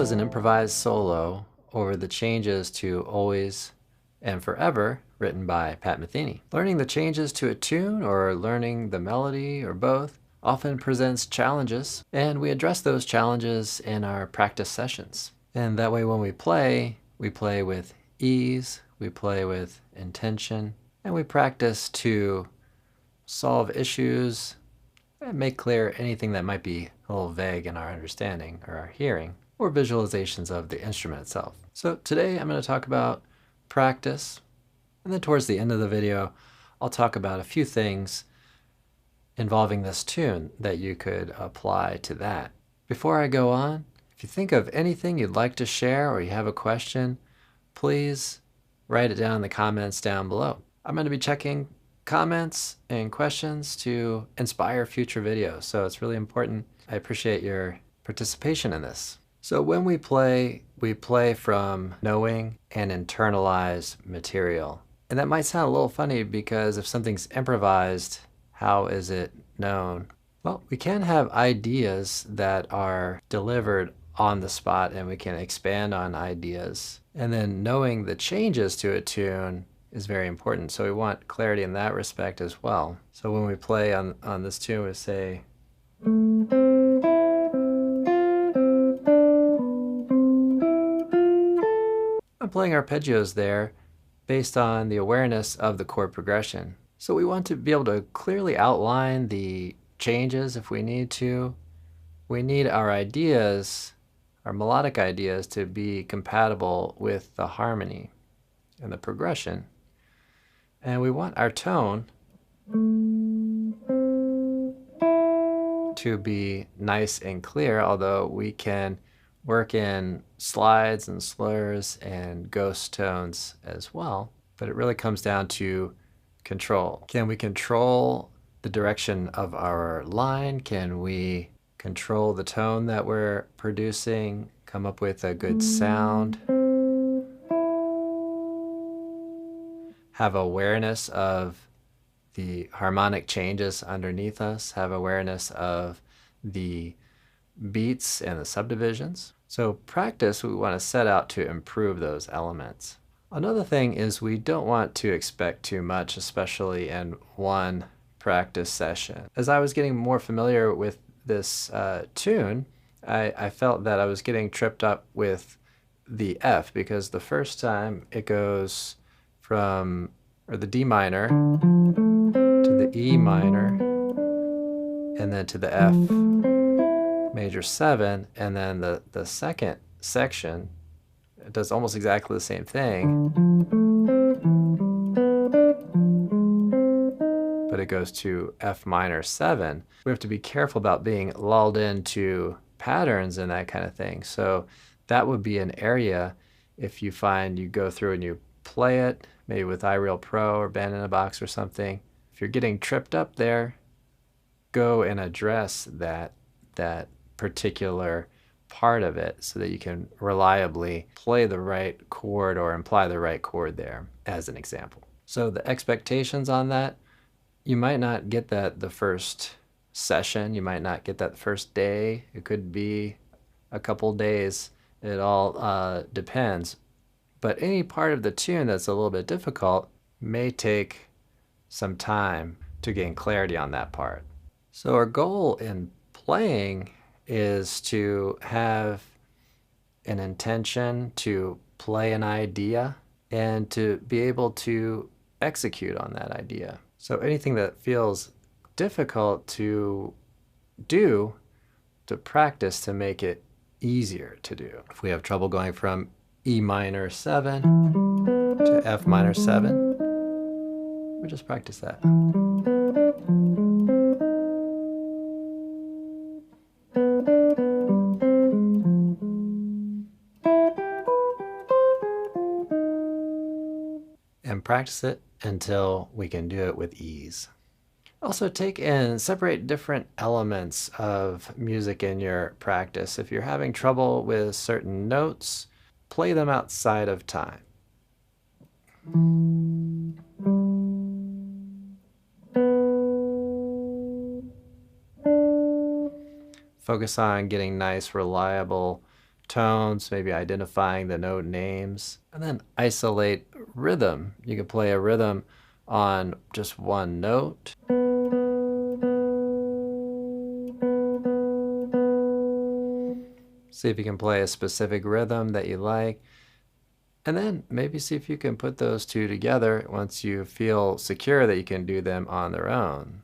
was an improvised solo over the changes to Always and Forever, written by Pat Metheny. Learning the changes to a tune or learning the melody or both often presents challenges, and we address those challenges in our practice sessions. And that way when we play with ease, we play with intention, and we practice to solve issues and make clear anything that might be a little vague in our understanding or our hearing, or visualizations of the instrument itself. So today I'm going to talk about practice, and then towards the end of the video I'll talk about a few things involving this tune that you could apply to that. Before I go on, if you think of anything you'd like to share or you have a question, please write it down in the comments down below. I'm going to be checking comments and questions to inspire future videos, so it's really important. I appreciate your participation in this. So when we play from knowing and internalized material. And that might sound a little funny because if something's improvised, how is it known? Well, we can have ideas that are delivered on the spot and we can expand on ideas. And then knowing the changes to a tune is very important. So we want clarity in that respect as well. So when we play on this tune, we say, I'm playing arpeggios there based on the awareness of the chord progression. So we want to be able to clearly outline the changes if we need to. We need our ideas, our melodic ideas, to be compatible with the harmony and the progression. And we want our tone to be nice and clear, although we can work in slides and slurs and ghost tones as well. But it really comes down to control. Can we control the direction of our line? Can we control the tone that we're producing? Come up with a good sound? Have awareness of the harmonic changes underneath us, have awareness of the beats and the subdivisions. So practice, we want to set out to improve those elements. Another thing is we don't want to expect too much, especially in one practice session. As I was getting more familiar with this tune, I felt that I was getting tripped up with the F, because the first time it goes from the D minor to the E minor and then to the F major 7, and then the second section, it does almost exactly the same thing, but it goes to F minor 7. We have to be careful about being lulled into patterns and that kind of thing. So that would be an area, if you find you go through and you play it, maybe with iReal Pro or Band in a Box or something, if you're getting tripped up there, go and address that particular part of it so that you can reliably play the right chord or imply the right chord there, as an example. So the expectations on that, you might not get that the first session, you might not get that the first day, it could be a couple days, it all depends. But any part of the tune that's a little bit difficult may take some time to gain clarity on that part. So our goal in playing is to have an intention to play an idea and to be able to execute on that idea. So anything that feels difficult to do, to practice to make it easier to do. If we have trouble going from E minor 7 to F minor 7, we just practice that. And practice it until we can do it with ease. Also take and separate different elements of music in your practice. If you're having trouble with certain notes, play them outside of time. Focus on getting nice, reliable tones, maybe identifying the note names, and then isolate rhythm. You can play a rhythm on just one note. See if you can play a specific rhythm that you like. And then maybe see if you can put those two together once you feel secure that you can do them on their own.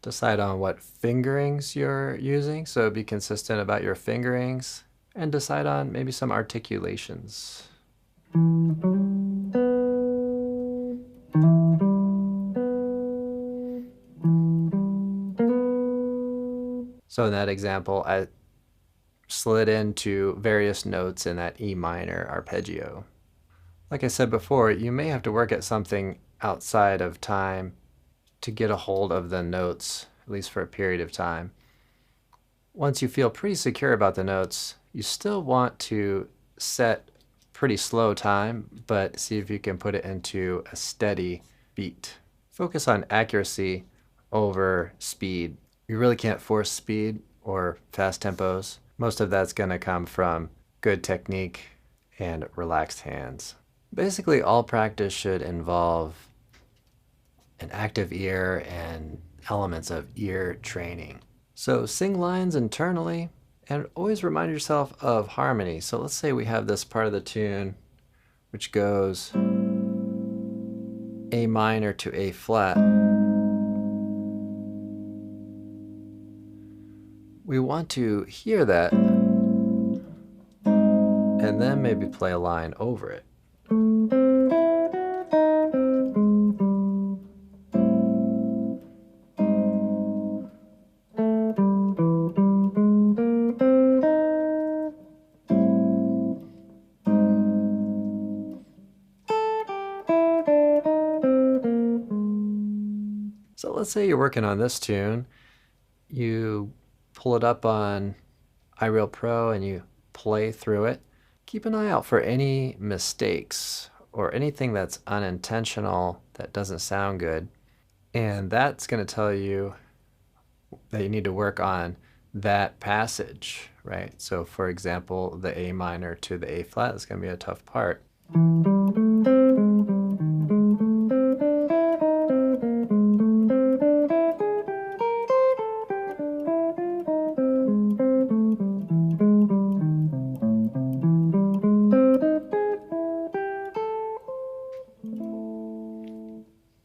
Decide on what fingerings you're using, so be consistent about your fingerings, and decide on maybe some articulations. So in that example, I slid into various notes in that E minor arpeggio. Like I said before, you may have to work at something outside of time to get a hold of the notes, at least for a period of time. Once you feel pretty secure about the notes, you still want to set pretty slow time, but see if you can put it into a steady beat. Focus on accuracy over speed. You really can't force speed or fast tempos. Most of that's going to come from good technique and relaxed hands. Basically, all practice should involve an active ear and elements of ear training. So sing lines internally and always remind yourself of harmony. So let's say we have this part of the tune which goes A minor to A flat. We want to hear that and then maybe play a line over it. So let's say you're working on this tune, you pull it up on iReal Pro and you play through it. Keep an eye out for any mistakes or anything that's unintentional that doesn't sound good. And that's going to tell you that you need to work on that passage, right? So for example, the A minor to the A flat is going to be a tough part.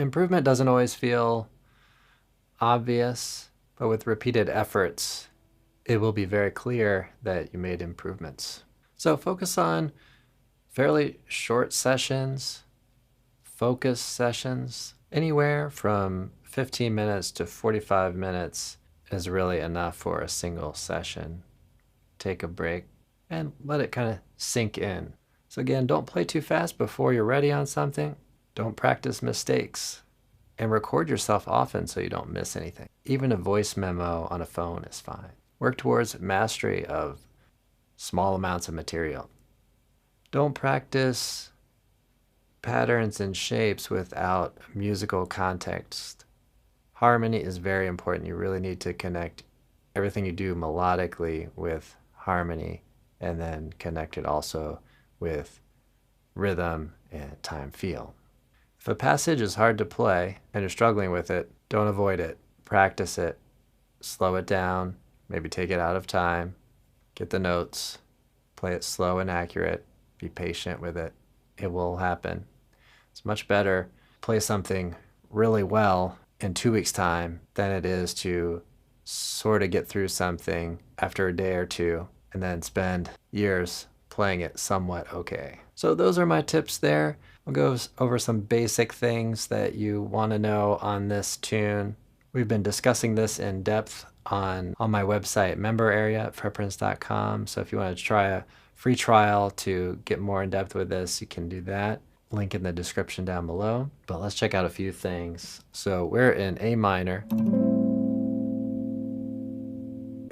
Improvement doesn't always feel obvious, but with repeated efforts, it will be very clear that you made improvements. So focus on fairly short sessions, focus sessions. Anywhere from 15 minutes to 45 minutes is really enough for a single session. Take a break and let it kind of sink in. So again, don't play too fast before you're ready on something. Don't practice mistakes. And record yourself often so you don't miss anything. Even a voice memo on a phone is fine. Work towards mastery of small amounts of material. Don't practice patterns and shapes without musical context. Harmony is very important. You really need to connect everything you do melodically with harmony and then connect it also with rhythm and time feel. If a passage is hard to play and you're struggling with it, don't avoid it. Practice it. Slow it down. Maybe take it out of time. Get the notes. Play it slow and accurate. Be patient with it. It will happen. It's much better to play something really well in 2 weeks' time than it is to sort of get through something after a day or two and then spend years playing it somewhat okay. So those are my tips there. I'll go over some basic things that you want to know on this tune. We've been discussing this in depth on my website member area at fretprints.com. So if you want to try a free trial to get more in depth with this, you can do that. Link in the description down below. But let's check out a few things. So we're in A minor.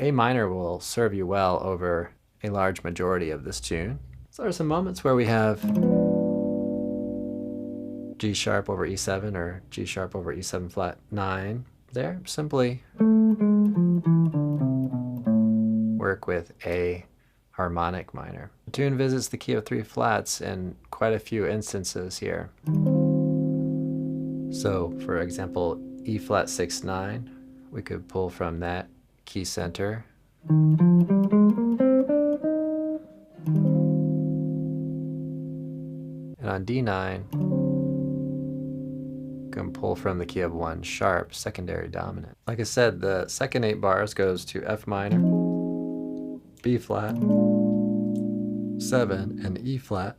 A minor will serve you well over a large majority of this tune. So there are some moments where we have G sharp over E7 or G sharp over E7 flat 9 there. Simply work with a harmonic minor. The tune visits the key of 3 flats in quite a few instances here. So, for example, E flat 6 9, we could pull from that key center. And on D9, you can pull from the key of 1 sharp, secondary dominant. Like I said, the second 8 bars goes to F minor, B flat, 7, and E flat.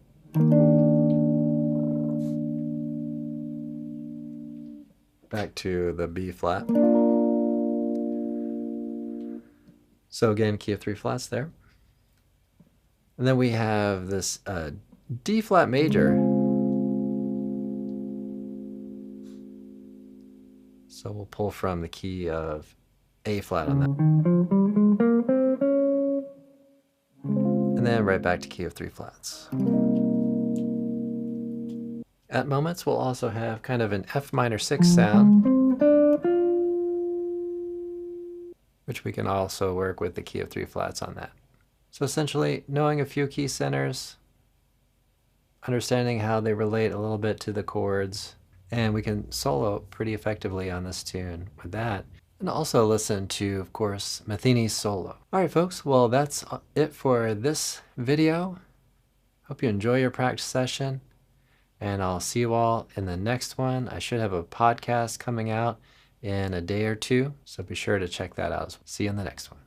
Back to the B flat. So again, key of 3 flats there. And then we have this D flat major. So we'll pull from the key of A flat on that. And then right back to key of 3 flats. At moments, we'll also have kind of an F minor 6 sound, which we can also work with the key of 3 flats on that. So essentially, knowing a few key centers, understanding how they relate a little bit to the chords, and we can solo pretty effectively on this tune with that. And also listen to, of course, Matheny's solo. All right, folks, well, that's it for this video. Hope you enjoy your practice session, and I'll see you all in the next one. I should have a podcast coming out in a day or two, so be sure to check that out. See you in the next one.